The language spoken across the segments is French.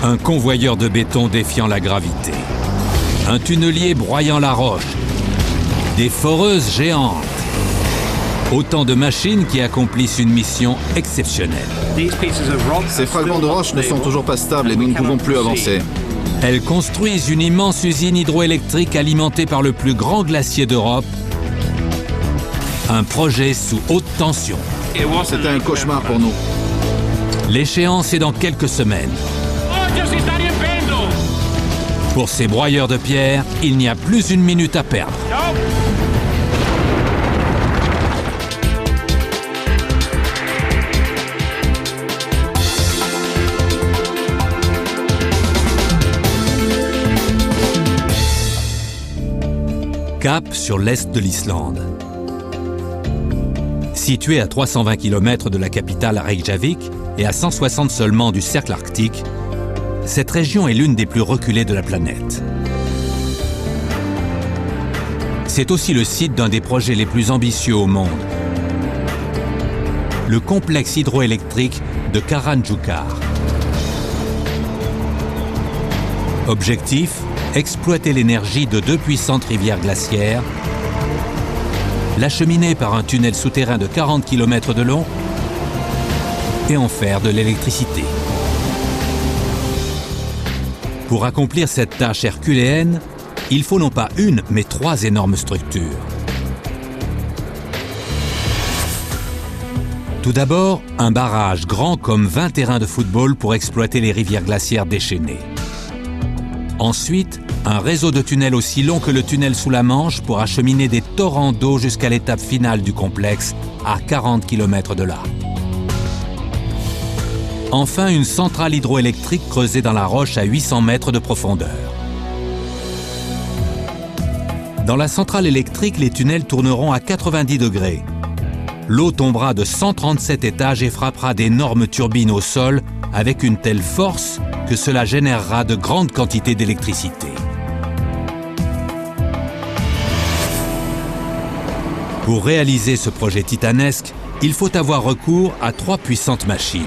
Un convoyeur de béton défiant la gravité. Un tunnelier broyant la roche. Des foreuses géantes. Autant de machines qui accomplissent une mission exceptionnelle. Ces fragments de roche ne sont toujours pas stables et nous ne pouvons plus avancer. Elles construisent une immense usine hydroélectrique alimentée par le plus grand glacier d'Europe. Un projet sous haute tension. C'était un cauchemar pour nous. L'échéance est dans quelques semaines. Pour ces broyeurs de pierre, il n'y a plus une minute à perdre. Cap sur l'est de l'Islande. Située à 320 km de la capitale Reykjavik et à 160 seulement du cercle arctique, cette région est l'une des plus reculées de la planète. C'est aussi le site d'un des projets les plus ambitieux au monde, le complexe hydroélectrique de Karanjukar. Objectif, exploiter l'énergie de 2 puissantes rivières glaciaires, l'acheminer par un tunnel souterrain de 40 km de long et en faire de l'électricité. Pour accomplir cette tâche herculéenne, il faut non pas une, mais 3 énormes structures. Tout d'abord, un barrage grand comme 20 terrains de football pour exploiter les rivières glaciaires déchaînées. Ensuite, un réseau de tunnels aussi long que le tunnel sous la Manche pour acheminer des torrents d'eau jusqu'à l'étape finale du complexe, à 40 km de là. Enfin, une centrale hydroélectrique creusée dans la roche à 800 mètres de profondeur. Dans la centrale électrique, les tunnels tourneront à 90 degrés. L'eau tombera de 137 étages et frappera d'énormes turbines au sol avec une telle force que cela générera de grandes quantités d'électricité. Pour réaliser ce projet titanesque, il faut avoir recours à 3 puissantes machines.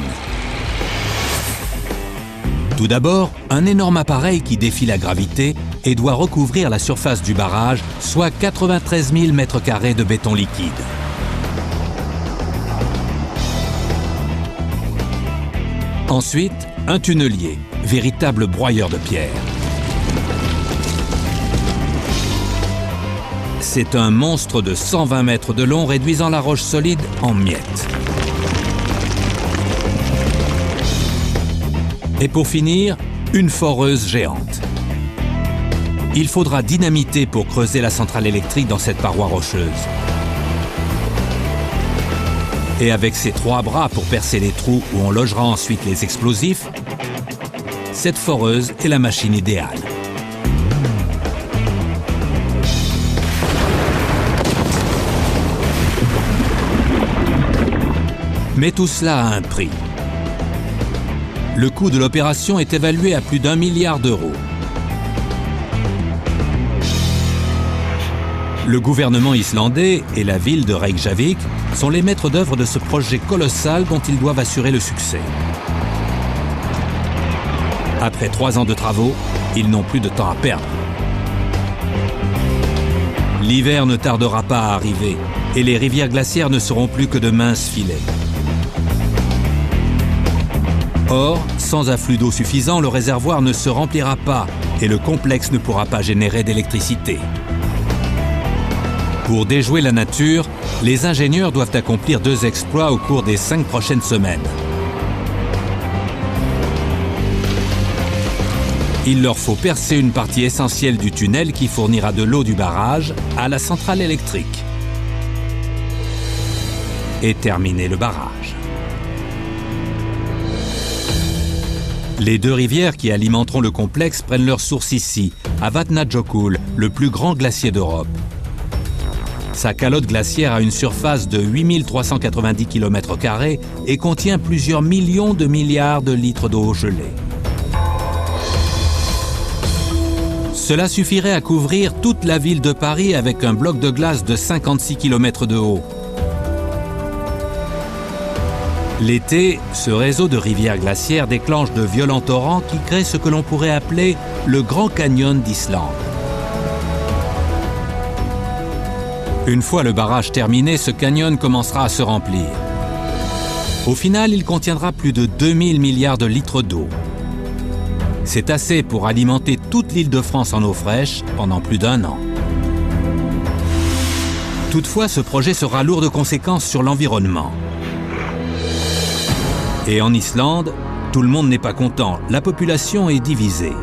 Tout d'abord, un énorme appareil qui défie la gravité et doit recouvrir la surface du barrage, soit 93 000 m² de béton liquide. Ensuite, un tunnelier, véritable broyeur de pierre. C'est un monstre de 120 mètres de long réduisant la roche solide en miettes. Et pour finir, une foreuse géante. Il faudra dynamiter pour creuser la centrale électrique dans cette paroi rocheuse. Et avec ses 3 bras pour percer les trous où on logera ensuite les explosifs, cette foreuse est la machine idéale. Mais tout cela a un prix. Le coût de l'opération est évalué à plus d'1 milliard d'euros. Le gouvernement islandais et la ville de Reykjavik sont les maîtres d'œuvre de ce projet colossal dont ils doivent assurer le succès. Après 3 ans de travaux, ils n'ont plus de temps à perdre. L'hiver ne tardera pas à arriver et les rivières glaciaires ne seront plus que de minces filets. Or, sans afflux d'eau suffisant, le réservoir ne se remplira pas et le complexe ne pourra pas générer d'électricité. Pour déjouer la nature, les ingénieurs doivent accomplir 2 exploits au cours des 5 prochaines semaines. Il leur faut percer une partie essentielle du tunnel qui fournira de l'eau du barrage à la centrale électrique et terminer le barrage. Les 2 rivières qui alimenteront le complexe prennent leur source ici, à Vatnajökull, le plus grand glacier d'Europe. Sa calotte glaciaire a une surface de 8390 km² et contient plusieurs millions de milliards de litres d'eau gelée. Cela suffirait à couvrir toute la ville de Paris avec un bloc de glace de 56 km de haut. L'été, ce réseau de rivières glaciaires déclenche de violents torrents qui créent ce que l'on pourrait appeler le Grand Canyon d'Islande. Une fois le barrage terminé, ce canyon commencera à se remplir. Au final, il contiendra plus de 2000 milliards de litres d'eau. C'est assez pour alimenter toute l'Île-de-France en eau fraîche pendant plus d'1 an. Toutefois, ce projet sera lourd de conséquences sur l'environnement. Et en Islande, tout le monde n'est pas content. La population est divisée.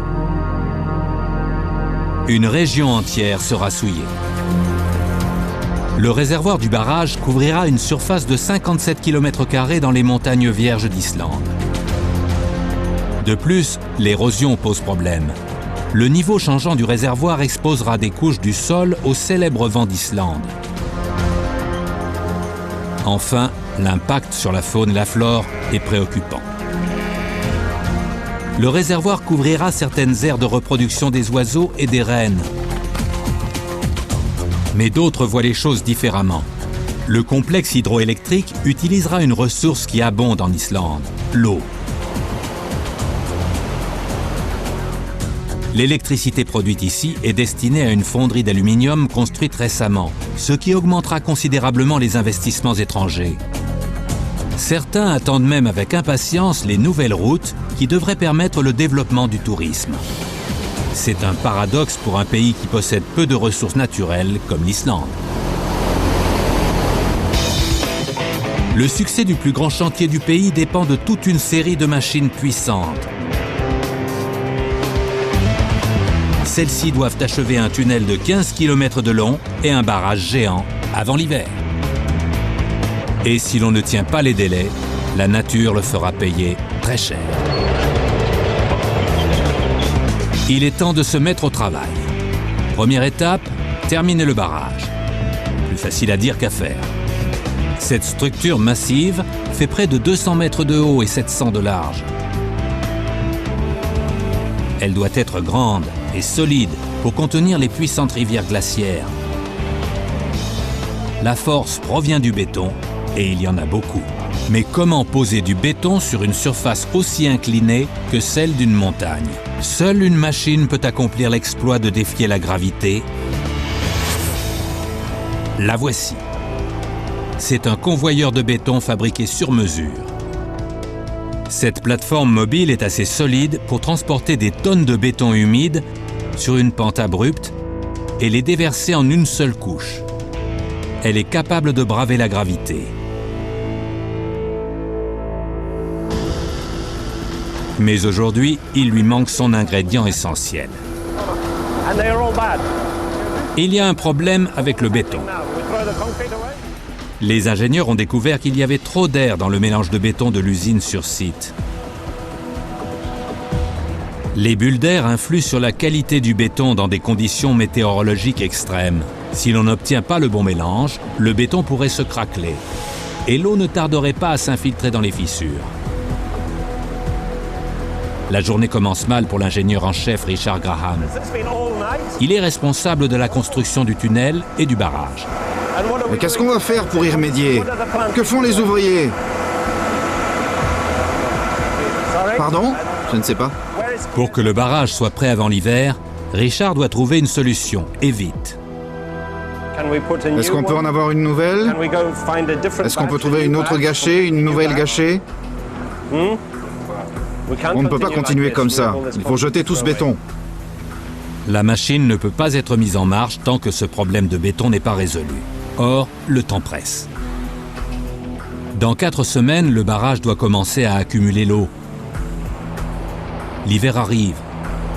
Une région entière sera souillée. Le réservoir du barrage couvrira une surface de 57 km² dans les montagnes vierges d'Islande. De plus, l'érosion pose problème. Le niveau changeant du réservoir exposera des couches du sol au célèbre vent d'Islande. Enfin, l'impact sur la faune et la flore est préoccupant. Le réservoir couvrira certaines aires de reproduction des oiseaux et des rennes. Mais d'autres voient les choses différemment. Le complexe hydroélectrique utilisera une ressource qui abonde en Islande, l'eau. L'électricité produite ici est destinée à une fonderie d'aluminium construite récemment, ce qui augmentera considérablement les investissements étrangers. Certains attendent même avec impatience les nouvelles routes qui devraient permettre le développement du tourisme. C'est un paradoxe pour un pays qui possède peu de ressources naturelles comme l'Islande. Le succès du plus grand chantier du pays dépend de toute une série de machines puissantes. Celles-ci doivent achever un tunnel de 15 km de long et un barrage géant avant l'hiver. Et si l'on ne tient pas les délais, la nature le fera payer très cher. Il est temps de se mettre au travail. Première étape, terminer le barrage. Plus facile à dire qu'à faire. Cette structure massive fait près de 200 mètres de haut et 700 de large. Elle doit être grande et solide pour contenir les puissantes rivières glaciaires. La force provient du béton et il y en a beaucoup. Mais comment poser du béton sur une surface aussi inclinée que celle d'une montagne? Seule une machine peut accomplir l'exploit de défier la gravité. La voici. C'est un convoyeur de béton fabriqué sur mesure. Cette plateforme mobile est assez solide pour transporter des tonnes de béton humide sur une pente abrupte et les déverser en une seule couche. Elle est capable de braver la gravité. Mais aujourd'hui, il lui manque son ingrédient essentiel. Il y a un problème avec le béton. Les ingénieurs ont découvert qu'il y avait trop d'air dans le mélange de béton de l'usine sur site. Les bulles d'air influent sur la qualité du béton dans des conditions météorologiques extrêmes. Si l'on n'obtient pas le bon mélange, le béton pourrait se craqueler. Et l'eau ne tarderait pas à s'infiltrer dans les fissures. La journée commence mal pour l'ingénieur en chef Richard Graham. Il est responsable de la construction du tunnel et du barrage. Mais qu'est-ce qu'on va faire pour y remédier? Que font les ouvriers? Pardon? Je ne sais pas. Pour que le barrage soit prêt avant l'hiver, Richard doit trouver une solution, et vite. Est-ce qu'on peut en avoir une nouvelle? Est-ce qu'on peut trouver une autre gâchée, une nouvelle gâchée? On ne peut pas continuer comme ça. Il faut jeter tout ce béton. La machine ne peut pas être mise en marche tant que ce problème de béton n'est pas résolu. Or, le temps presse. Dans 4 semaines, le barrage doit commencer à accumuler l'eau. L'hiver arrive.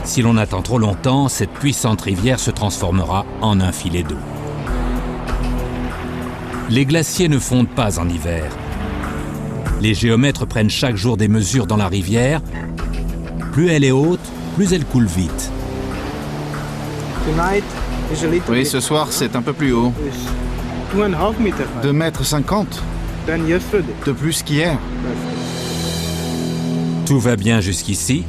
Si l'on attend trop longtemps, cette puissante rivière se transformera en un filet d'eau. Les glaciers ne fondent pas en hiver. Les géomètres prennent chaque jour des mesures dans la rivière. Plus elle est haute, plus elle coule vite. Oui, ce soir, c'est un peu plus haut. 2,50 mètres de plus qu'hier. Tout va bien jusqu'ici,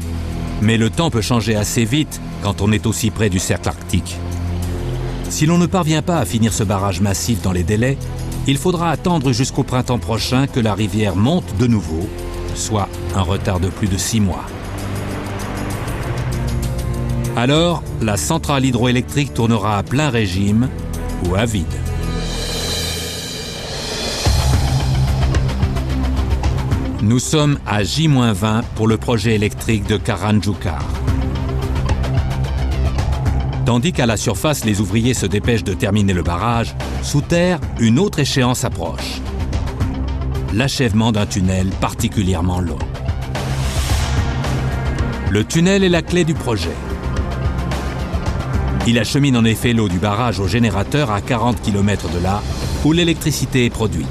mais le temps peut changer assez vite quand on est aussi près du cercle arctique. Si l'on ne parvient pas à finir ce barrage massif dans les délais, il faudra attendre jusqu'au printemps prochain que la rivière monte de nouveau, soit un retard de plus de 6 mois. Alors, la centrale hydroélectrique tournera à plein régime ou à vide. Nous sommes à J-20 pour le projet électrique de Karanjukar. Tandis qu'à la surface, les ouvriers se dépêchent de terminer le barrage, sous terre, une autre échéance approche. L'achèvement d'un tunnel particulièrement long. Le tunnel est la clé du projet. Il achemine en effet l'eau du barrage au générateur à 40 km de là, où l'électricité est produite.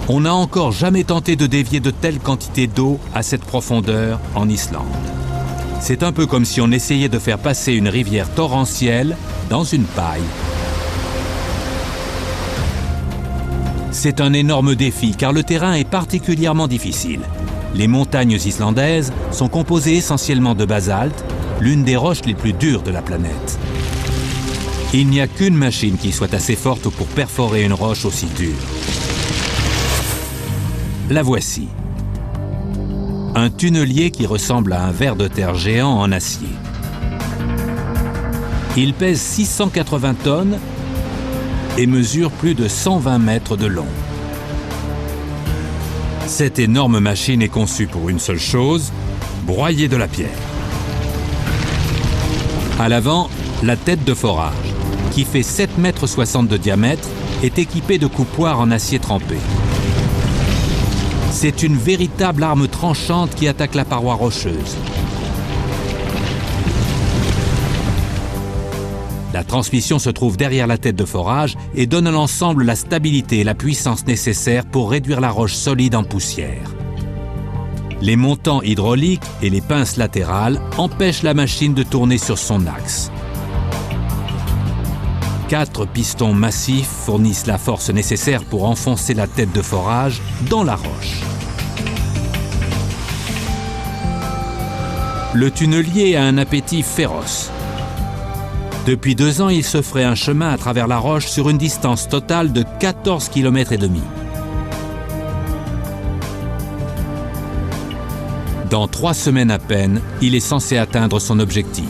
On n'a encore jamais tenté de dévier de telles quantités d'eau à cette profondeur en Islande. C'est un peu comme si on essayait de faire passer une rivière torrentielle dans une paille. C'est un énorme défi car le terrain est particulièrement difficile. Les montagnes islandaises sont composées essentiellement de basalte, l'une des roches les plus dures de la planète. Il n'y a qu'une machine qui soit assez forte pour perforer une roche aussi dure. La voici. Un tunnelier qui ressemble à un ver de terre géant en acier. Il pèse 680 tonnes et mesure plus de 120 mètres de long. Cette énorme machine est conçue pour une seule chose, broyer de la pierre. À l'avant, la tête de forage, qui fait 7,60 m de diamètre, est équipée de coupoirs en acier trempé. C'est une véritable arme tranchante qui attaque la paroi rocheuse. La transmission se trouve derrière la tête de forage et donne à l'ensemble la stabilité et la puissance nécessaires pour réduire la roche solide en poussière. Les montants hydrauliques et les pinces latérales empêchent la machine de tourner sur son axe. 4 pistons massifs fournissent la force nécessaire pour enfoncer la tête de forage dans la roche. Le tunnelier a un appétit féroce. Depuis 2 ans, il se ferait un chemin à travers la roche sur une distance totale de 14,5 km. Dans 3 semaines à peine, il est censé atteindre son objectif.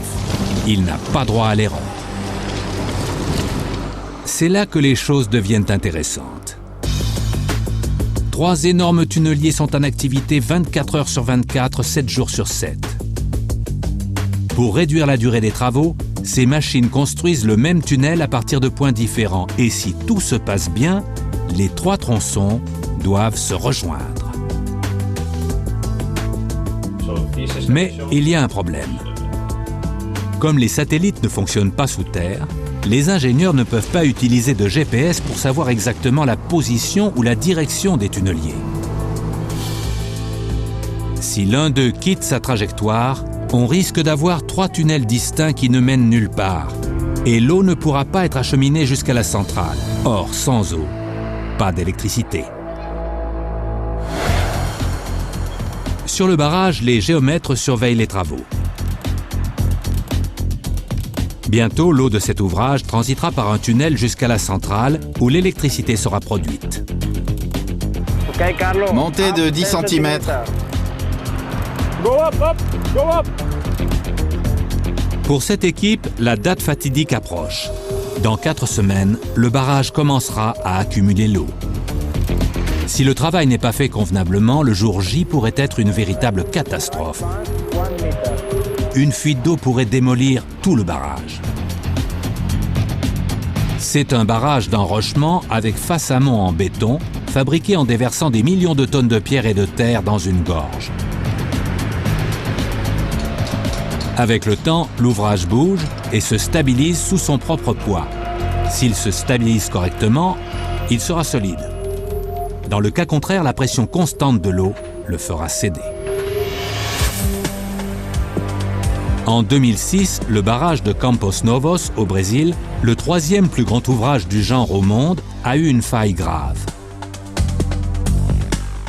Il n'a pas droit à l'erreur. C'est là que les choses deviennent intéressantes. 3 énormes tunneliers sont en activité 24 heures sur 24, 7 jours sur 7. Pour réduire la durée des travaux, ces machines construisent le même tunnel à partir de points différents et si tout se passe bien, les 3 tronçons doivent se rejoindre. Mais il y a un problème. Comme les satellites ne fonctionnent pas sous terre, les ingénieurs ne peuvent pas utiliser de GPS pour savoir exactement la position ou la direction des tunneliers. Si l'un d'eux quitte sa trajectoire, on risque d'avoir 3 tunnels distincts qui ne mènent nulle part. Et l'eau ne pourra pas être acheminée jusqu'à la centrale. Or, sans eau, pas d'électricité. Sur le barrage, les géomètres surveillent les travaux. Bientôt, l'eau de cet ouvrage transitera par un tunnel jusqu'à la centrale où l'électricité sera produite. Montée de 10 cm. Pour cette équipe, la date fatidique approche. Dans 4 semaines, le barrage commencera à accumuler l'eau. Si le travail n'est pas fait convenablement, le jour J pourrait être une véritable catastrophe. Une fuite d'eau pourrait démolir tout le barrage. C'est un barrage d'enrochement avec face amont en béton, fabriqué en déversant des millions de tonnes de pierre et de terre dans une gorge. Avec le temps, l'ouvrage bouge et se stabilise sous son propre poids. S'il se stabilise correctement, il sera solide. Dans le cas contraire, la pression constante de l'eau le fera céder. En 2006, le barrage de Campos Novos, au Brésil, le 3e plus grand ouvrage du genre au monde, a eu une faille grave.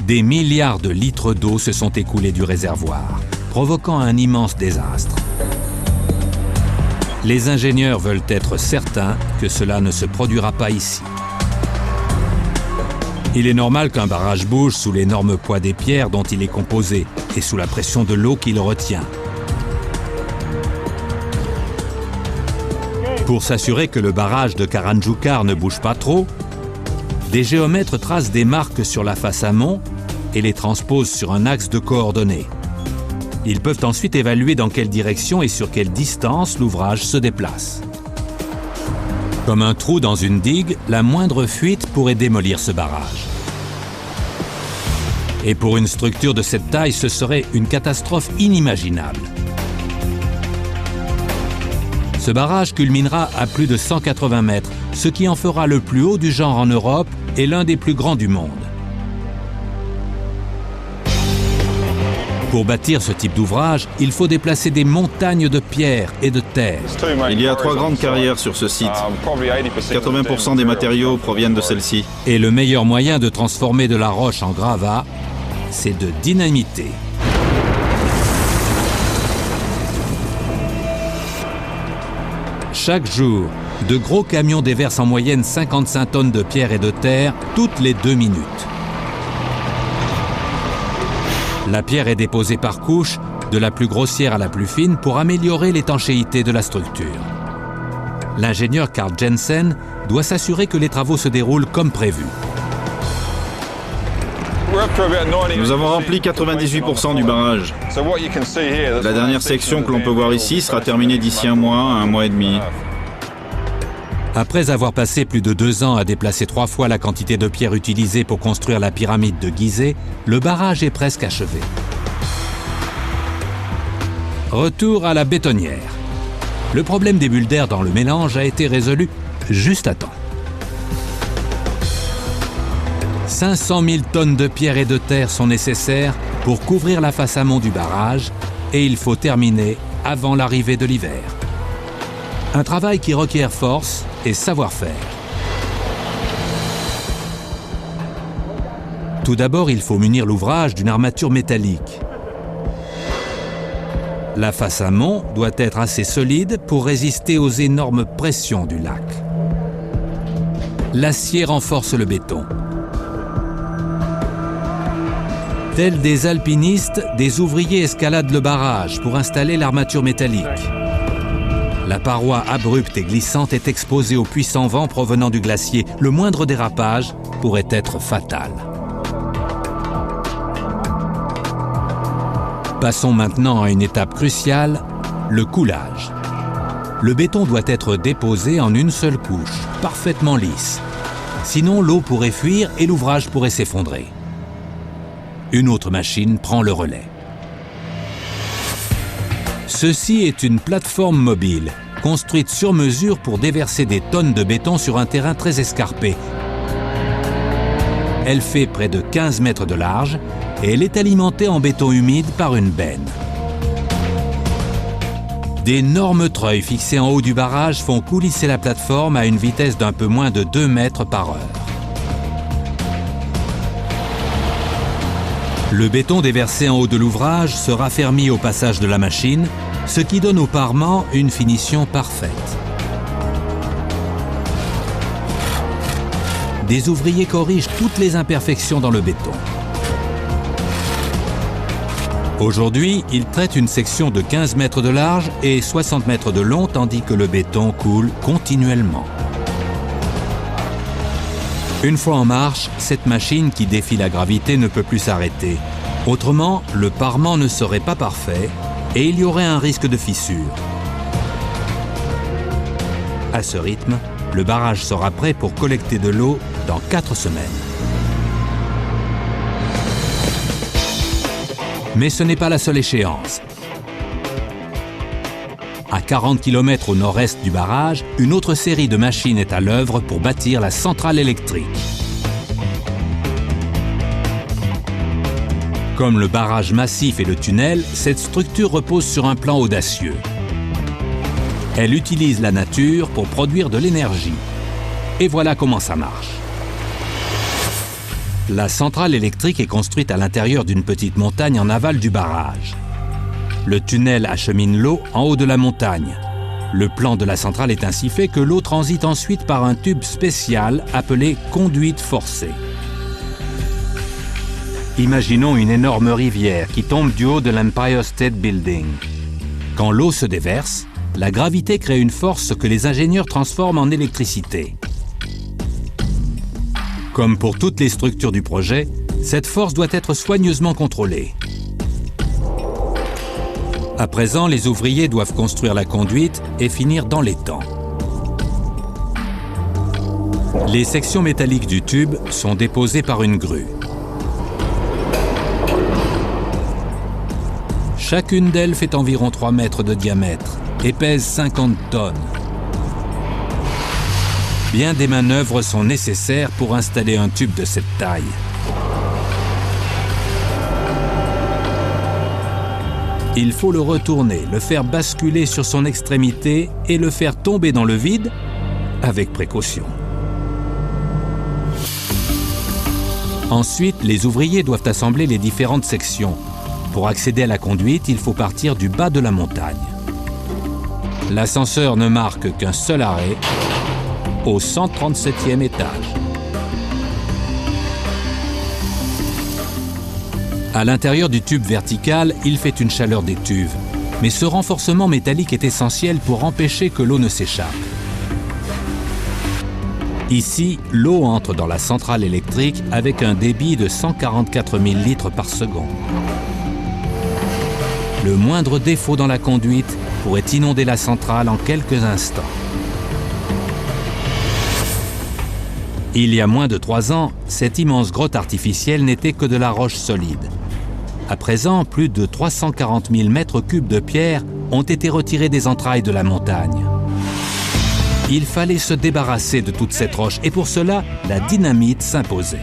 Des milliards de litres d'eau se sont écoulés du réservoir, provoquant un immense désastre. Les ingénieurs veulent être certains que cela ne se produira pas ici. Il est normal qu'un barrage bouge sous l'énorme poids des pierres dont il est composé et sous la pression de l'eau qui le retient. Pour s'assurer que le barrage de Karanjukar ne bouge pas trop, des géomètres tracent des marques sur la face amont et les transposent sur un axe de coordonnées. Ils peuvent ensuite évaluer dans quelle direction et sur quelle distance l'ouvrage se déplace. Comme un trou dans une digue, la moindre fuite pourrait démolir ce barrage. Et pour une structure de cette taille, ce serait une catastrophe inimaginable. Ce barrage culminera à plus de 180 mètres, ce qui en fera le plus haut du genre en Europe et l'un des plus grands du monde. Pour bâtir ce type d'ouvrage, il faut déplacer des montagnes de pierres et de terre. Il y a 3 grandes carrières sur ce site. 80% des matériaux proviennent de celle-ci. Et le meilleur moyen de transformer de la roche en gravat, c'est de dynamiter. Chaque jour, de gros camions déversent en moyenne 55 tonnes de pierre et de terre toutes les 2 minutes. La pierre est déposée par couches, de la plus grossière à la plus fine, pour améliorer l'étanchéité de la structure. L'ingénieur Carl Jensen doit s'assurer que les travaux se déroulent comme prévu. Nous avons rempli 98% du barrage. La dernière section que l'on peut voir ici sera terminée d'ici 1 mois à 1 mois et demi. Après avoir passé plus de 2 ans à déplacer 3 fois la quantité de pierre utilisée pour construire la pyramide de Gizeh, le barrage est presque achevé. Retour à la bétonnière. Le problème des bulles d'air dans le mélange a été résolu juste à temps. 500 000 tonnes de pierre et de terre sont nécessaires pour couvrir la face amont du barrage et il faut terminer avant l'arrivée de l'hiver. Un travail qui requiert force et savoir-faire. Tout d'abord, il faut munir l'ouvrage d'une armature métallique. La face amont doit être assez solide pour résister aux énormes pressions du lac. L'acier renforce le béton. Tels des alpinistes, des ouvriers escaladent le barrage pour installer l'armature métallique. La paroi abrupte et glissante est exposée aux puissants vents provenant du glacier. Le moindre dérapage pourrait être fatal. Passons maintenant à une étape cruciale, le coulage. Le béton doit être déposé en une seule couche, parfaitement lisse. Sinon, l'eau pourrait fuir et l'ouvrage pourrait s'effondrer. Une autre machine prend le relais. Ceci est une plateforme mobile, construite sur mesure pour déverser des tonnes de béton sur un terrain très escarpé. Elle fait près de 15 mètres de large et elle est alimentée en béton humide par une benne. D'énormes treuils fixés en haut du barrage font coulisser la plateforme à une vitesse d'un peu moins de 2 mètres par heure. Le béton déversé en haut de l'ouvrage se raffermit au passage de la machine, ce qui donne au parement une finition parfaite. Des ouvriers corrigent toutes les imperfections dans le béton. Aujourd'hui, ils traitent une section de 15 mètres de large et 60 mètres de long, tandis que le béton coule continuellement. Une fois en marche, cette machine qui défie la gravité ne peut plus s'arrêter. Autrement, le parement ne serait pas parfait et il y aurait un risque de fissure. À ce rythme, le barrage sera prêt pour collecter de l'eau dans 4 semaines. Mais ce n'est pas la seule échéance. À 40 km au nord-est du barrage, une autre série de machines est à l'œuvre pour bâtir la centrale électrique. Comme le barrage massif et le tunnel, cette structure repose sur un plan audacieux. Elle utilise la nature pour produire de l'énergie. Et voilà comment ça marche. La centrale électrique est construite à l'intérieur d'une petite montagne en aval du barrage. Le tunnel achemine l'eau en haut de la montagne. Le plan de la centrale est ainsi fait que l'eau transite ensuite par un tube spécial appelé conduite forcée. Imaginons une énorme rivière qui tombe du haut de l'Empire State Building. Quand l'eau se déverse, la gravité crée une force que les ingénieurs transforment en électricité. Comme pour toutes les structures du projet, cette force doit être soigneusement contrôlée. À présent, les ouvriers doivent construire la conduite et finir dans les temps. Les sections métalliques du tube sont déposées par une grue. Chacune d'elles fait environ 3 mètres de diamètre et pèse 50 tonnes. Bien des manœuvres sont nécessaires pour installer un tube de cette taille. Il faut le retourner, le faire basculer sur son extrémité et le faire tomber dans le vide avec précaution. Ensuite, les ouvriers doivent assembler les différentes sections. Pour accéder à la conduite, il faut partir du bas de la montagne. L'ascenseur ne marque qu'un seul arrêt, au 137e étage. À l'intérieur du tube vertical, il fait une chaleur d'étuve. Mais ce renforcement métallique est essentiel pour empêcher que l'eau ne s'échappe. Ici, l'eau entre dans la centrale électrique avec un débit de 144 000 litres par seconde. Le moindre défaut dans la conduite pourrait inonder la centrale en quelques instants. Il y a moins de 3 ans, cette immense grotte artificielle n'était que de la roche solide. À présent, plus de 340 000 mètres cubes de pierre ont été retirés des entrailles de la montagne. Il fallait se débarrasser de toute cette roche et pour cela, la dynamite s'imposait.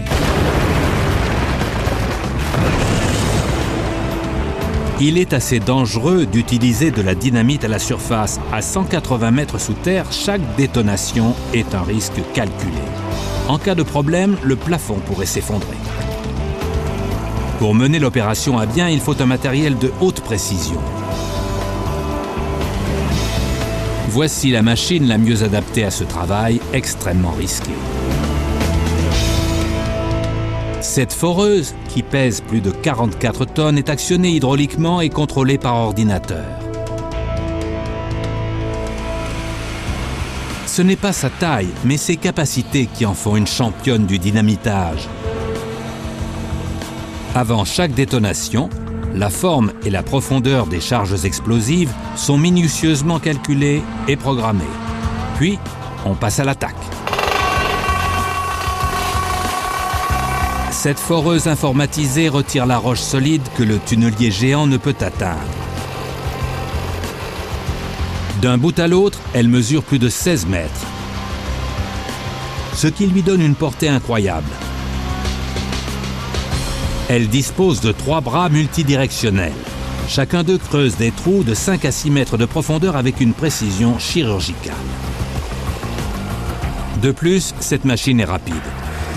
Il est assez dangereux d'utiliser de la dynamite à la surface. À 180 mètres sous terre, chaque détonation est un risque calculé. En cas de problème, le plafond pourrait s'effondrer. Pour mener l'opération à bien, il faut un matériel de haute précision. Voici la machine la mieux adaptée à ce travail extrêmement risqué. Cette foreuse, qui pèse plus de 44 tonnes, est actionnée hydrauliquement et contrôlée par ordinateur. Ce n'est pas sa taille, mais ses capacités qui en font une championne du dynamitage. Avant chaque détonation, la forme et la profondeur des charges explosives sont minutieusement calculées et programmées. Puis, on passe à l'attaque. Cette foreuse informatisée retire la roche solide que le tunnelier géant ne peut atteindre. D'un bout à l'autre, elle mesure plus de 16 mètres, ce qui lui donne une portée incroyable. Elle dispose de 3 bras multidirectionnels. Chacun d'eux creuse des trous de 5 à 6 mètres de profondeur avec une précision chirurgicale. De plus, cette machine est rapide.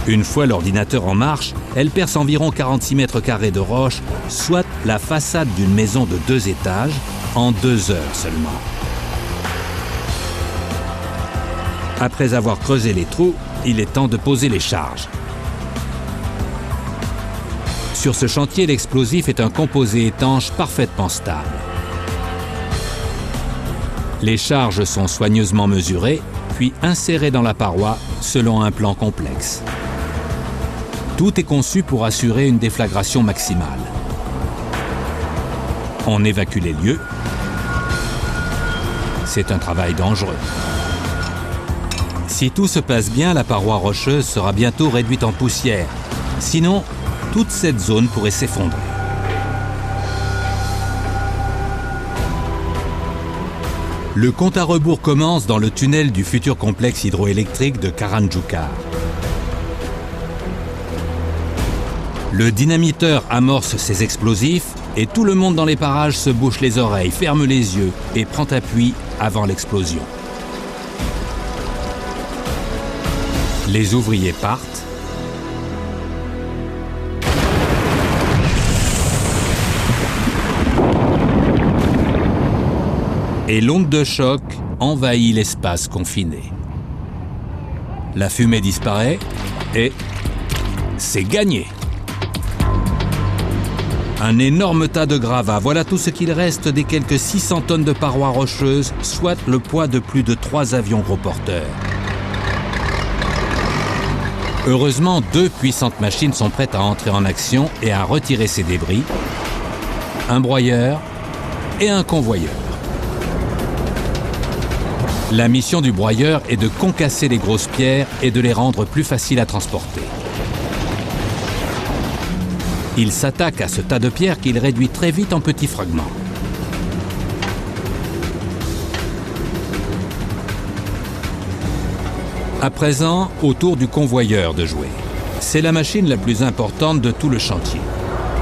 Une fois l'ordinateur en marche, elle perce environ 46 mètres carrés de roche, soit la façade d'une maison de 2 étages, en 2 heures seulement. Après avoir creusé les trous, il est temps de poser les charges. Sur ce chantier, l'explosif est un composé étanche parfaitement stable. Les charges sont soigneusement mesurées, puis insérées dans la paroi selon un plan complexe. Tout est conçu pour assurer une déflagration maximale. On évacue les lieux. C'est un travail dangereux. Si tout se passe bien, la paroi rocheuse sera bientôt réduite en poussière. Sinon, toute cette zone pourrait s'effondrer. Le compte à rebours commence dans le tunnel du futur complexe hydroélectrique de Karanjukar. Le dynamiteur amorce ses explosifs et tout le monde dans les parages se bouche les oreilles, ferme les yeux et prend appui avant l'explosion. Les ouvriers partent. Et l'onde de choc envahit l'espace confiné. La fumée disparaît et c'est gagné. Un énorme tas de gravats, voilà tout ce qu'il reste des quelques 600 tonnes de parois rocheuses, soit le poids de plus de 3 avions gros porteurs. Heureusement, 2 puissantes machines sont prêtes à entrer en action et à retirer ces débris. Un broyeur et un convoyeur. La mission du broyeur est de concasser les grosses pierres et de les rendre plus faciles à transporter. Il s'attaque à ce tas de pierres qu'il réduit très vite en petits fragments. À présent, au tour du convoyeur de jouer. C'est la machine la plus importante de tout le chantier.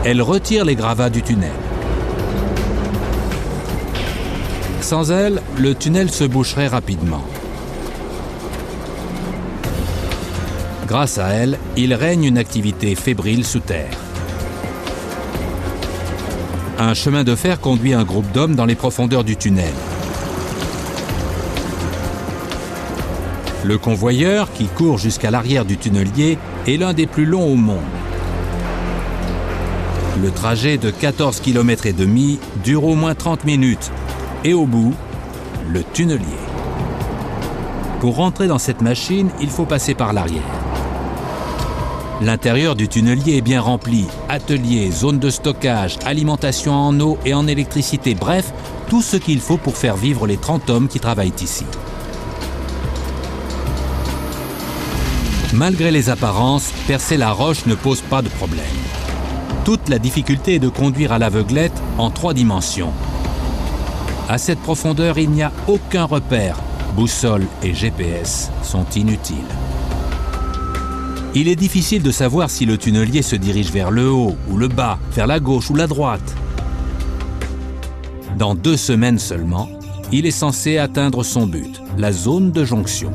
Elle retire les gravats du tunnel. Sans elle, le tunnel se boucherait rapidement. Grâce à elle, il règne une activité fébrile sous terre. Un chemin de fer conduit un groupe d'hommes dans les profondeurs du tunnel. Le convoyeur, qui court jusqu'à l'arrière du tunnelier, est l'un des plus longs au monde. Le trajet de 14,5 km dure au moins 30 minutes. Et au bout, le tunnelier. Pour rentrer dans cette machine, il faut passer par l'arrière. L'intérieur du tunnelier est bien rempli. Atelier, zone de stockage, alimentation en eau et en électricité. Bref, tout ce qu'il faut pour faire vivre les 30 hommes qui travaillent ici. Malgré les apparences, percer la roche ne pose pas de problème. Toute la difficulté est de conduire à l'aveuglette en 3 dimensions. À cette profondeur, il n'y a aucun repère. Boussole et GPS sont inutiles. Il est difficile de savoir si le tunnelier se dirige vers le haut ou le bas, vers la gauche ou la droite. Dans 2 semaines seulement, il est censé atteindre son but, la zone de jonction.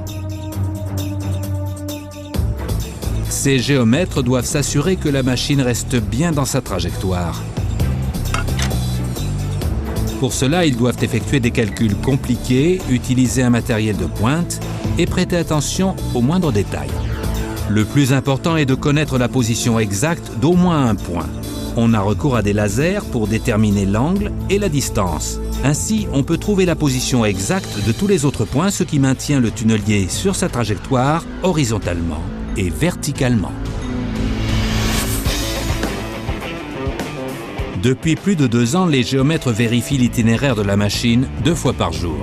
Ces géomètres doivent s'assurer que la machine reste bien dans sa trajectoire. Pour cela, ils doivent effectuer des calculs compliqués, utiliser un matériel de pointe et prêter attention aux moindres détails. Le plus important est de connaître la position exacte d'au moins un point. On a recours à des lasers pour déterminer l'angle et la distance. Ainsi, on peut trouver la position exacte de tous les autres points, ce qui maintient le tunnelier sur sa trajectoire horizontalement et verticalement. Depuis plus de 2 ans, les géomètres vérifient l'itinéraire de la machine 2 fois par jour.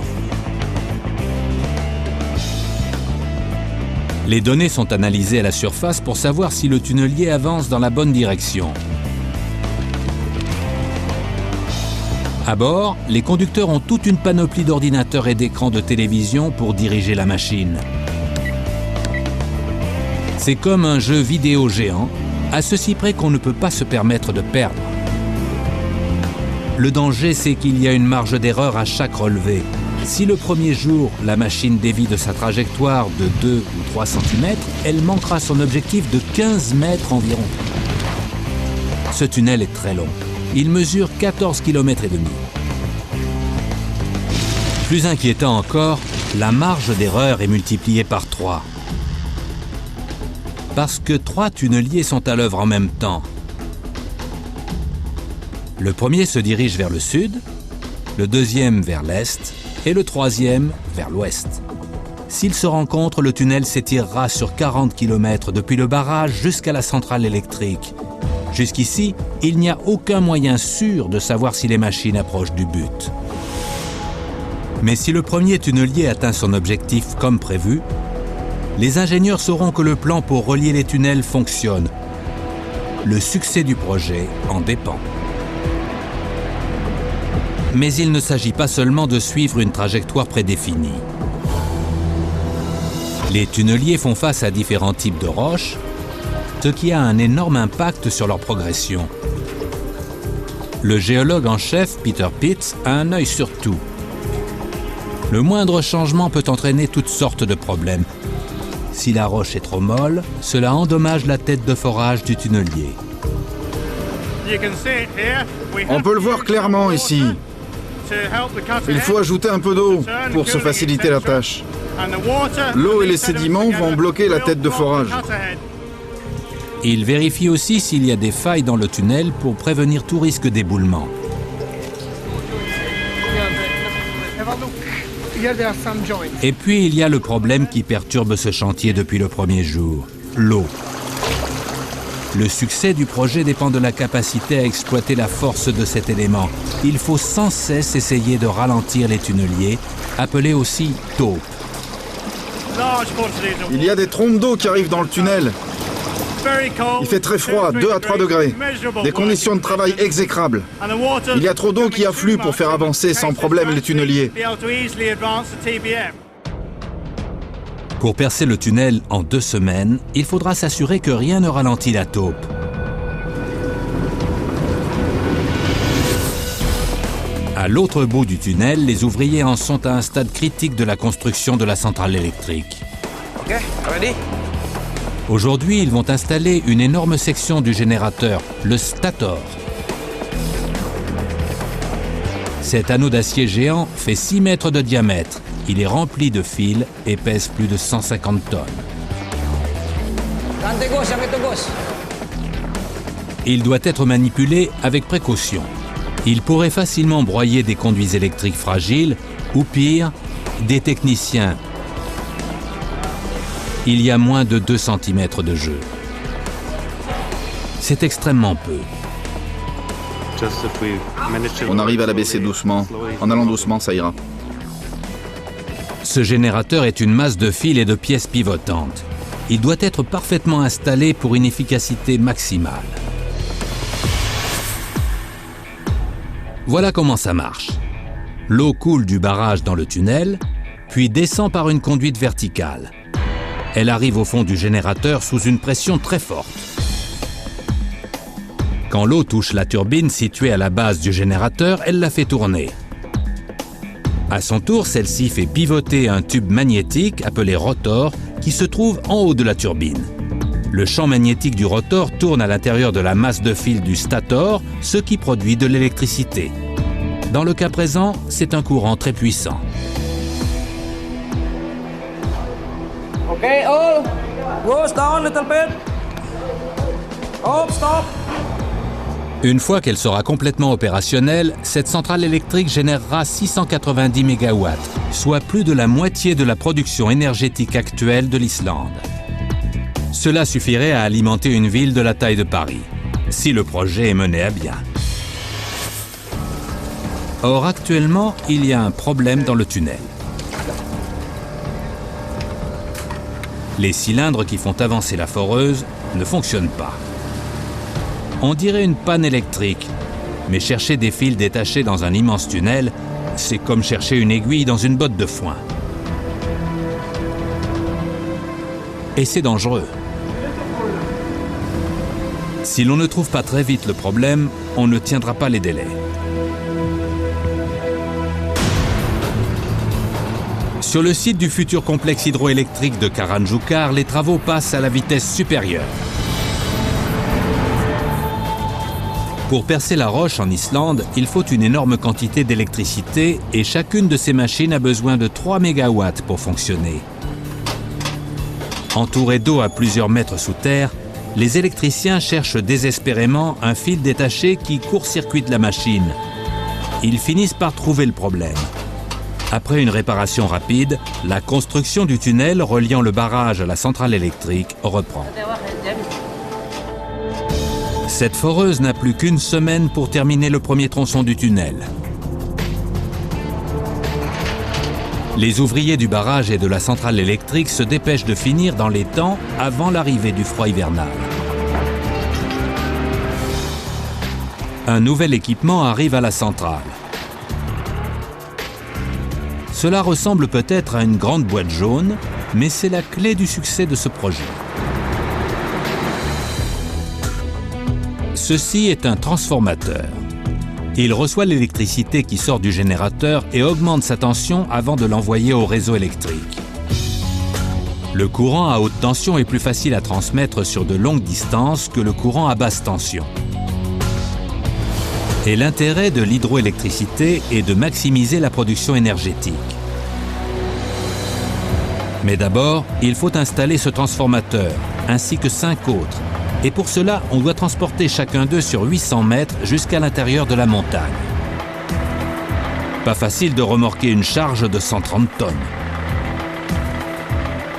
Les données sont analysées à la surface pour savoir si le tunnelier avance dans la bonne direction. À bord, les conducteurs ont toute une panoplie d'ordinateurs et d'écrans de télévision pour diriger la machine. C'est comme un jeu vidéo géant, à ceci près qu'on ne peut pas se permettre de perdre. Le danger, c'est qu'il y a une marge d'erreur à chaque relevé. Si le premier jour, la machine dévie de sa trajectoire de 2 ou 3 cm, elle manquera son objectif de 15 mètres environ. Ce tunnel est très long. Il mesure 14,5 km. Plus inquiétant encore, la marge d'erreur est multipliée par 3. Parce que 3 tunneliers sont à l'œuvre en même temps. Le premier se dirige vers le sud, le deuxième vers l'est et le troisième vers l'ouest. S'ils se rencontrent, le tunnel s'étirera sur 40 km depuis le barrage jusqu'à la centrale électrique. Jusqu'ici, il n'y a aucun moyen sûr de savoir si les machines approchent du but. Mais si le premier tunnelier atteint son objectif comme prévu, les ingénieurs sauront que le plan pour relier les tunnels fonctionne. Le succès du projet en dépend. Mais il ne s'agit pas seulement de suivre une trajectoire prédéfinie. Les tunneliers font face à différents types de roches, ce qui a un énorme impact sur leur progression. Le géologue en chef, Peter Pitts, a un œil sur tout. Le moindre changement peut entraîner toutes sortes de problèmes. Si la roche est trop molle, cela endommage la tête de forage du tunnelier. On peut le voir clairement ici. Il faut ajouter un peu d'eau pour se faciliter la tâche. L'eau et les sédiments vont bloquer la tête de forage. Il vérifie aussi s'il y a des failles dans le tunnel pour prévenir tout risque d'éboulement. Et puis il y a le problème qui perturbe ce chantier depuis le premier jour, l'eau. Le succès du projet dépend de la capacité à exploiter la force de cet élément. Il faut sans cesse essayer de ralentir les tunneliers, appelés aussi taupes. Il y a des trompes d'eau qui arrivent dans le tunnel. Il fait très froid, 2 à 3 degrés. Des conditions de travail exécrables. Il y a trop d'eau qui afflue pour faire avancer sans problème les tunneliers. Pour percer le tunnel en 2 semaines, il faudra s'assurer que rien ne ralentit la taupe. À l'autre bout du tunnel, les ouvriers en sont à un stade critique de la construction de la centrale électrique. Aujourd'hui, ils vont installer une énorme section du générateur, le stator. Cet anneau d'acier géant fait 6 mètres de diamètre. Il est rempli de fils et pèse plus de 150 tonnes. Il doit être manipulé avec précaution. Il pourrait facilement broyer des conduits électriques fragiles ou pire, des techniciens. Il y a moins de 2 cm de jeu. C'est extrêmement peu. On arrive à la baisser doucement. En allant doucement, ça ira. Ce générateur est une masse de fils et de pièces pivotantes. Il doit être parfaitement installé pour une efficacité maximale. Voilà comment ça marche. L'eau coule du barrage dans le tunnel, puis descend par une conduite verticale. Elle arrive au fond du générateur sous une pression très forte. Quand l'eau touche la turbine située à la base du générateur, elle la fait tourner. À son tour, celle-ci fait pivoter un tube magnétique appelé rotor qui se trouve en haut de la turbine. Le champ magnétique du rotor tourne à l'intérieur de la masse de fil du stator, ce qui produit de l'électricité. Dans le cas présent, c'est un courant très puissant. Okay, all. Goes down a little bit. Oh, stop. Une fois qu'elle sera complètement opérationnelle, cette centrale électrique générera 690 MW, soit plus de la moitié de la production énergétique actuelle de l'Islande. Cela suffirait à alimenter une ville de la taille de Paris, si le projet est mené à bien. Or, actuellement, il y a un problème dans le tunnel. Les cylindres qui font avancer la foreuse ne fonctionnent pas. On dirait une panne électrique, mais chercher des fils détachés dans un immense tunnel, c'est comme chercher une aiguille dans une botte de foin. Et c'est dangereux. Si l'on ne trouve pas très vite le problème, on ne tiendra pas les délais. Sur le site du futur complexe hydroélectrique de Karanjukar, les travaux passent à la vitesse supérieure. Pour percer la roche en Islande, il faut une énorme quantité d'électricité et chacune de ces machines a besoin de 3 MW pour fonctionner. Entourés d'eau à plusieurs mètres sous terre, les électriciens cherchent désespérément un fil détaché qui court-circuite la machine. Ils finissent par trouver le problème. Après une réparation rapide, la construction du tunnel reliant le barrage à la centrale électrique reprend. Cette foreuse n'a plus qu'une semaine pour terminer le premier tronçon du tunnel. Les ouvriers du barrage et de la centrale électrique se dépêchent de finir dans les temps avant l'arrivée du froid hivernal. Un nouvel équipement arrive à la centrale. Cela ressemble peut-être à une grande boîte jaune, mais c'est la clé du succès de ce projet. Ceci est un transformateur. Il reçoit l'électricité qui sort du générateur et augmente sa tension avant de l'envoyer au réseau électrique. Le courant à haute tension est plus facile à transmettre sur de longues distances que le courant à basse tension. Et l'intérêt de l'hydroélectricité est de maximiser la production énergétique. Mais d'abord, il faut installer ce transformateur, ainsi que 5 autres. Et pour cela, on doit transporter chacun d'eux sur 800 mètres jusqu'à l'intérieur de la montagne. Pas facile de remorquer une charge de 130 tonnes.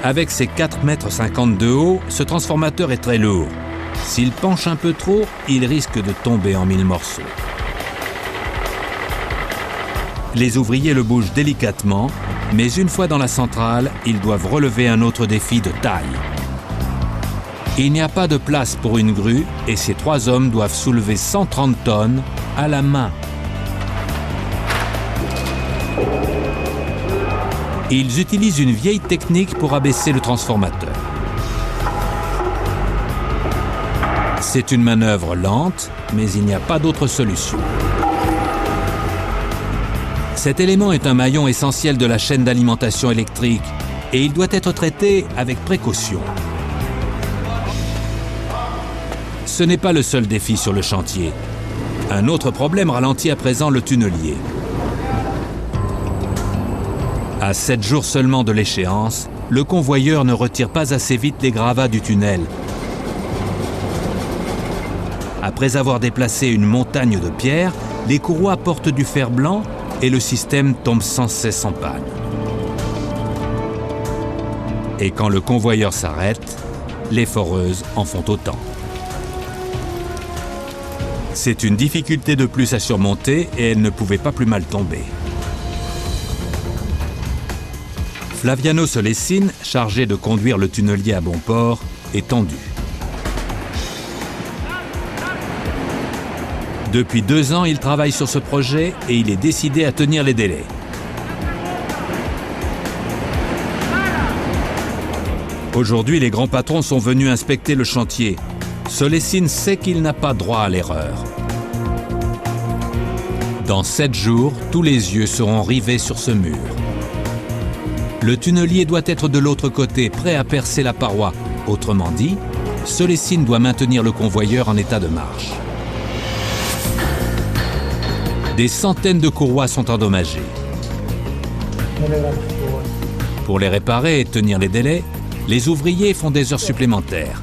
Avec ses 4,50 mètres de haut, ce transformateur est très lourd. S'il penche un peu trop, il risque de tomber en 1000 morceaux. Les ouvriers le bougent délicatement, mais une fois dans la centrale, ils doivent relever un autre défi de taille. Il n'y a pas de place pour une grue et ces 3 hommes doivent soulever 130 tonnes à la main. Ils utilisent une vieille technique pour abaisser le transformateur. C'est une manœuvre lente, mais il n'y a pas d'autre solution. Cet élément est un maillon essentiel de la chaîne d'alimentation électrique et il doit être traité avec précaution. Ce n'est pas le seul défi sur le chantier. Un autre problème ralentit à présent le tunnelier. À 7 jours seulement de l'échéance, le convoyeur ne retire pas assez vite les gravats du tunnel. Après avoir déplacé une montagne de pierres, les courroies portent du fer blanc et le système tombe sans cesse en panne. Et quand le convoyeur s'arrête, les foreuses en font autant. C'est une difficulté de plus à surmonter et elle ne pouvait pas plus mal tomber. Flaviano Solessin, chargé de conduire le tunnelier à bon port, est tendu. Depuis 2 ans, il travaille sur ce projet et il est décidé à tenir les délais. Aujourd'hui, les grands patrons sont venus inspecter le chantier. Solessin sait qu'il n'a pas droit à l'erreur. Dans 7 jours, tous les yeux seront rivés sur ce mur. Le tunnelier doit être de l'autre côté, prêt à percer la paroi. Autrement dit, Solessin doit maintenir le convoyeur en état de marche. Des centaines de courroies sont endommagées. Pour les réparer et tenir les délais, les ouvriers font des heures supplémentaires.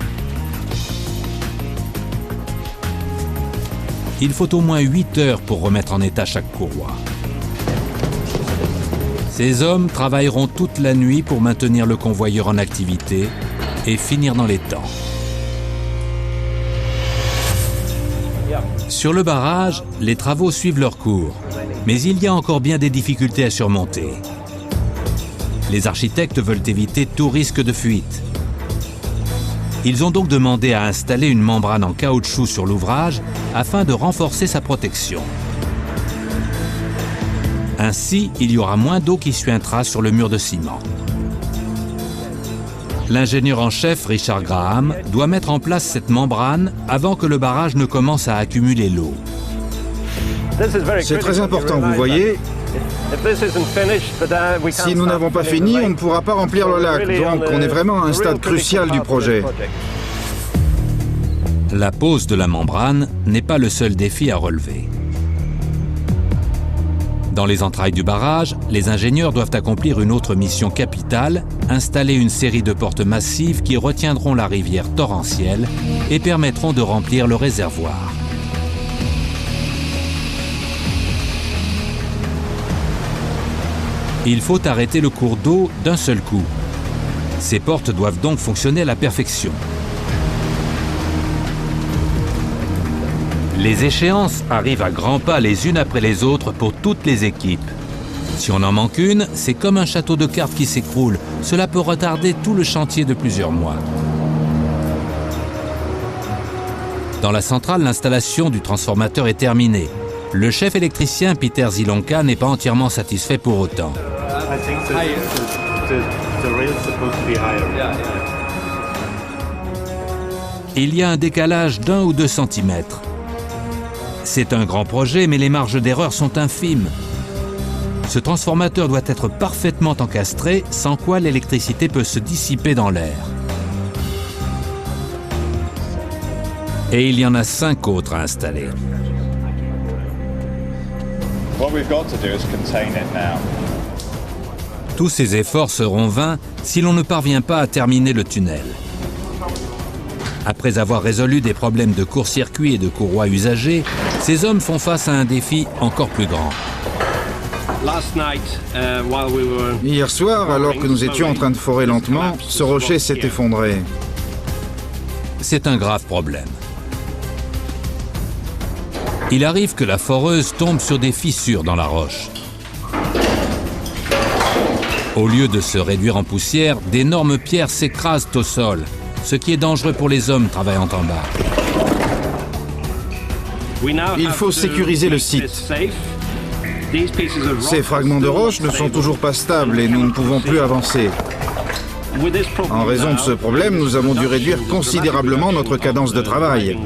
Il faut au moins 8 heures pour remettre en état chaque courroie. Ces hommes travailleront toute la nuit pour maintenir le convoyeur en activité et finir dans les temps. Sur le barrage, les travaux suivent leur cours, mais il y a encore bien des difficultés à surmonter. Les architectes veulent éviter tout risque de fuite. Ils ont donc demandé à installer une membrane en caoutchouc sur l'ouvrage afin de renforcer sa protection. Ainsi, il y aura moins d'eau qui suintera sur le mur de ciment. L'ingénieur en chef, Richard Graham, doit mettre en place cette membrane avant que le barrage ne commence à accumuler l'eau. C'est très important, vous voyez. Si nous n'avons pas fini, on ne pourra pas remplir le lac, donc on est vraiment à un stade crucial du projet. La pose de la membrane n'est pas le seul défi à relever. Dans les entrailles du barrage, les ingénieurs doivent accomplir une autre mission capitale, installer une série de portes massives qui retiendront la rivière torrentielle et permettront de remplir le réservoir. Il faut arrêter le cours d'eau d'un seul coup. Ces portes doivent donc fonctionner à la perfection. Les échéances arrivent à grands pas les unes après les autres pour toutes les équipes. Si on en manque une, c'est comme un château de cartes qui s'écroule. Cela peut retarder tout le chantier de plusieurs mois. Dans la centrale, l'installation du transformateur est terminée. Le chef électricien Peter Zilonka n'est pas entièrement satisfait pour autant. Il y a un décalage d'1 ou 2 centimètres. C'est un grand projet, mais les marges d'erreur sont infimes. Ce transformateur doit être parfaitement encastré, sans quoi l'électricité peut se dissiper dans l'air. Et il y en a 5 autres à installer. Tous ces efforts seront vains si l'on ne parvient pas à terminer le tunnel. Après avoir résolu des problèmes de court-circuit et de courroies usagées, ces hommes font face à un défi encore plus grand. Hier soir, alors que nous étions en train de forer lentement, ce rocher s'est effondré. C'est un grave problème. Il arrive que la foreuse tombe sur des fissures dans la roche. Au lieu de se réduire en poussière, d'énormes pierres s'écrasent au sol, ce qui est dangereux pour les hommes travaillant en bas. Il faut sécuriser le site. Ces fragments de roche ne sont toujours pas stables et nous ne pouvons plus avancer. En raison de ce problème, nous avons dû réduire considérablement notre cadence de travail.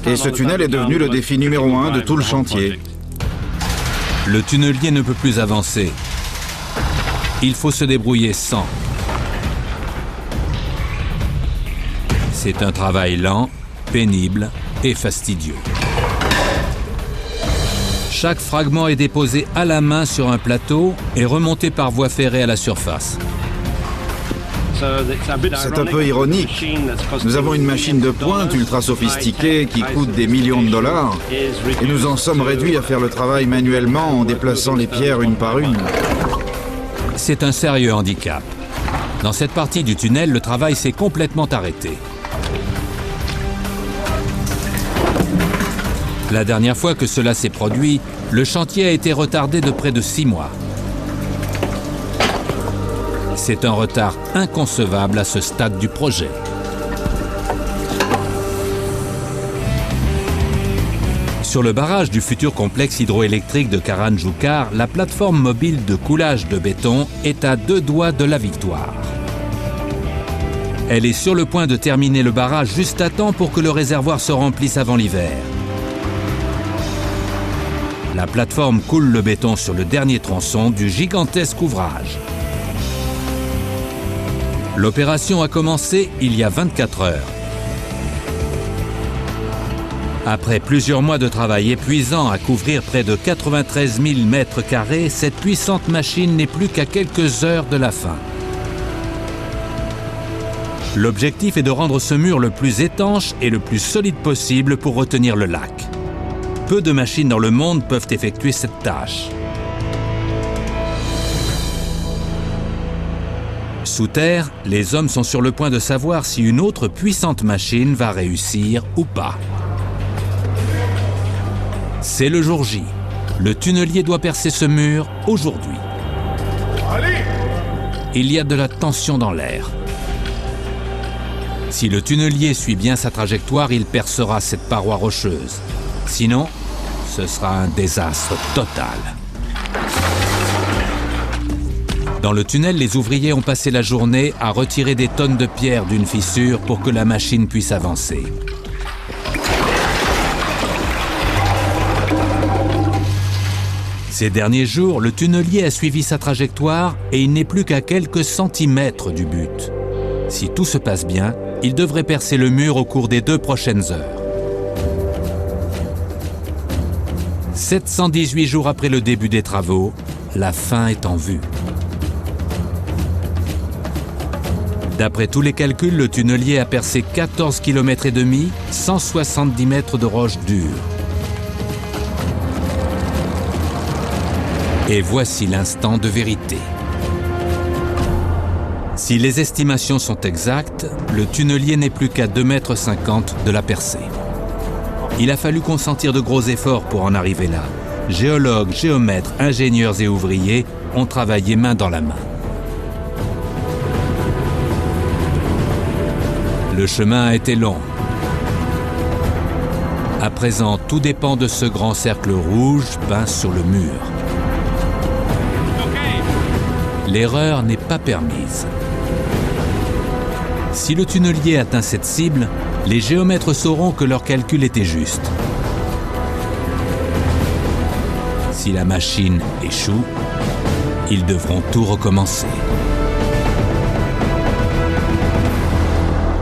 Et ce tunnel est devenu le défi numéro 1 de tout le chantier. Le tunnelier ne peut plus avancer. Il faut se débrouiller sans. C'est un travail lent, pénible et fastidieux. Chaque fragment est déposé à la main sur un plateau et remonté par voie ferrée à la surface. C'est un peu ironique. Nous avons une machine de pointe ultra sophistiquée qui coûte des millions de dollars et nous en sommes réduits à faire le travail manuellement en déplaçant les pierres une par une. C'est un sérieux handicap. Dans cette partie du tunnel, le travail s'est complètement arrêté. La dernière fois que cela s'est produit, le chantier a été retardé de près de 6 mois. C'est un retard inconcevable à ce stade du projet. Sur le barrage du futur complexe hydroélectrique de Karanjukar, la plateforme mobile de coulage de béton est à 2 doigts de la victoire. Elle est sur le point de terminer le barrage juste à temps pour que le réservoir se remplisse avant l'hiver. La plateforme coule le béton sur le dernier tronçon du gigantesque ouvrage. L'opération a commencé il y a 24 heures. Après plusieurs mois de travail épuisant à couvrir près de 93 000 mètres carrés, cette puissante machine n'est plus qu'à quelques heures de la fin. L'objectif est de rendre ce mur le plus étanche et le plus solide possible pour retenir le lac. Peu de machines dans le monde peuvent effectuer cette tâche. Sous terre, les hommes sont sur le point de savoir si une autre puissante machine va réussir ou pas. C'est le jour J. Le tunnelier doit percer ce mur aujourd'hui. Il y a de la tension dans l'air. Si le tunnelier suit bien sa trajectoire, il percera cette paroi rocheuse. Sinon, ce sera un désastre total. Dans le tunnel, les ouvriers ont passé la journée à retirer des tonnes de pierres d'une fissure pour que la machine puisse avancer. Ces derniers jours, le tunnelier a suivi sa trajectoire et il n'est plus qu'à quelques centimètres du but. Si tout se passe bien, il devrait percer le mur au cours des 2 prochaines heures. 718 jours après le début des travaux, la fin est en vue. D'après tous les calculs, le tunnelier a percé 14 km et demi, 170 mètres de roche dure. Et voici l'instant de vérité. Si les estimations sont exactes, le tunnelier n'est plus qu'à 2,50 mètres de la percée. Il a fallu consentir de gros efforts pour en arriver là. Géologues, géomètres, ingénieurs et ouvriers ont travaillé main dans la main. Le chemin a été long. À présent, tout dépend de ce grand cercle rouge peint sur le mur. L'erreur n'est pas permise. Si le tunnelier atteint cette cible, les géomètres sauront que leur calcul était juste. Si la machine échoue, ils devront tout recommencer.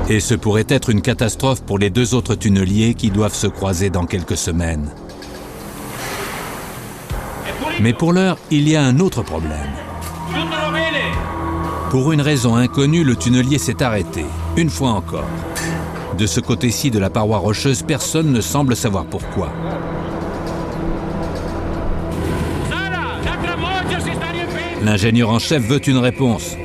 Et ce pourrait être une catastrophe pour les 2 autres tunneliers qui doivent se croiser dans quelques semaines. Mais pour l'heure, il y a un autre problème. Pour une raison inconnue, le tunnelier s'est arrêté, une fois encore. De ce côté-ci de la paroi rocheuse, personne ne semble savoir pourquoi. L'ingénieur en chef veut une réponse.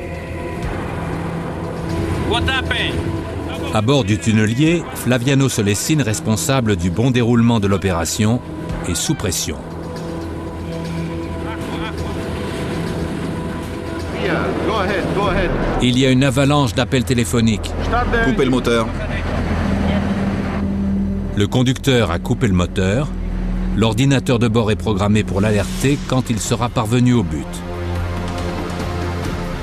À bord du tunnelier, Flaviano Solesine, responsable du bon déroulement de l'opération, est sous pression. Il y a une avalanche d'appels téléphoniques. Coupez le moteur. Le conducteur a coupé le moteur. L'ordinateur de bord est programmé pour l'alerter quand il sera parvenu au but.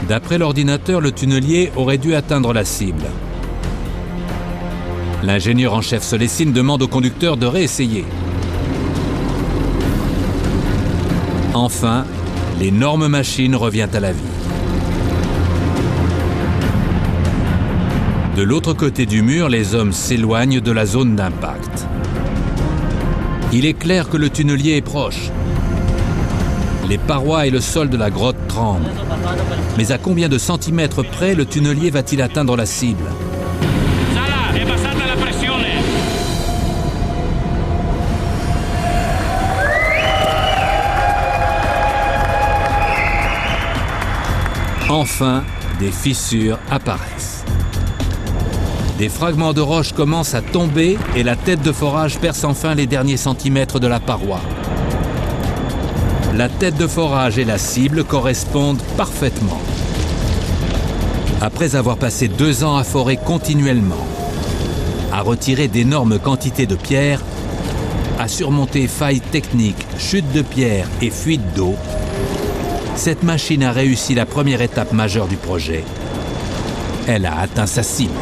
D'après l'ordinateur, le tunnelier aurait dû atteindre la cible. L'ingénieur en chef Solesine demande au conducteur de réessayer. Enfin, l'énorme machine revient à la vie. De l'autre côté du mur, les hommes s'éloignent de la zone d'impact. Il est clair que le tunnelier est proche. Les parois et le sol de la grotte tremblent. Mais à combien de centimètres près le tunnelier va-t-il atteindre la cible ? Enfin, des fissures apparaissent. Des fragments de roche commencent à tomber et la tête de forage perce enfin les derniers centimètres de la paroi. La tête de forage et la cible correspondent parfaitement. Après avoir passé 2 ans à forer continuellement, à retirer d'énormes quantités de pierres, à surmonter failles techniques, chutes de pierres et fuites d'eau, cette machine a réussi la première étape majeure du projet. Elle a atteint sa cible.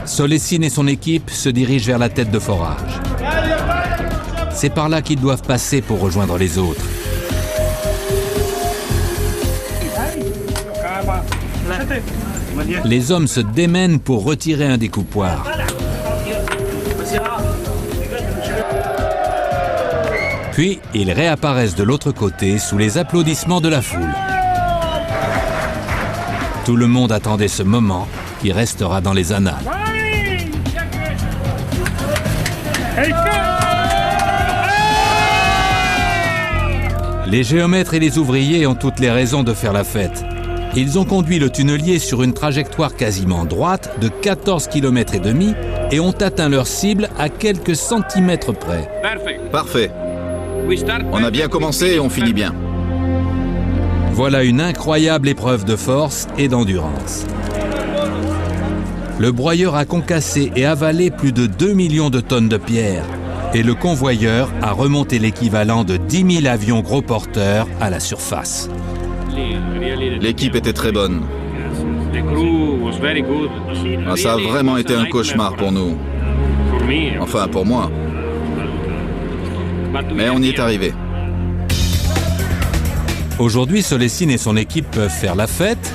Solesine et son équipe se dirigent vers la tête de forage. C'est par là qu'ils doivent passer pour rejoindre les autres. Les hommes se démènent pour retirer un découpoir. Puis, ils réapparaissent de l'autre côté sous les applaudissements de la foule. Tout le monde attendait ce moment qui restera dans les annales. Les géomètres et les ouvriers ont toutes les raisons de faire la fête. Ils ont conduit le tunnelier sur une trajectoire quasiment droite de 14 km et demi et ont atteint leur cible à quelques centimètres près. Parfait. On a bien commencé et on finit bien. Voilà une incroyable épreuve de force et d'endurance. Le broyeur a concassé et avalé plus de 2 millions de tonnes de pierre et le convoyeur a remonté l'équivalent de 10 000 avions gros porteurs à la surface. L'équipe était très bonne. Ça a vraiment été un cauchemar pour nous. Enfin, pour moi. Mais on y est arrivé. Aujourd'hui, Solesine et son équipe peuvent faire la fête,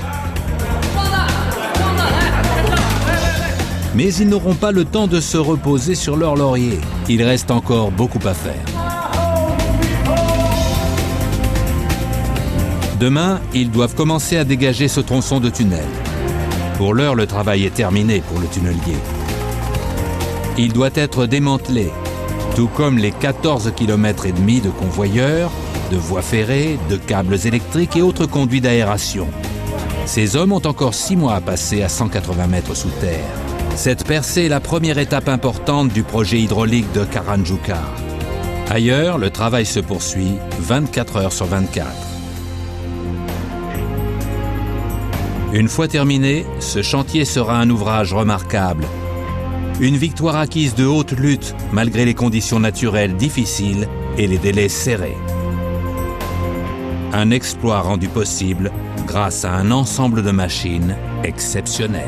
mais ils n'auront pas le temps de se reposer sur leur laurier. Il reste encore beaucoup à faire. Demain, ils doivent commencer à dégager ce tronçon de tunnel. Pour l'heure, le travail est terminé pour le tunnelier. Il doit être démantelé, tout comme les 14 km et demi de convoyeurs, de voies ferrées, de câbles électriques et autres conduits d'aération. Ces hommes ont encore 6 mois à passer à 180 mètres sous terre. Cette percée est la première étape importante du projet hydraulique de Karanjukar. Ailleurs, le travail se poursuit 24 heures sur 24. Une fois terminé, ce chantier sera un ouvrage remarquable. Une victoire acquise de haute lutte malgré les conditions naturelles difficiles et les délais serrés. Un exploit rendu possible grâce à un ensemble de machines exceptionnelles.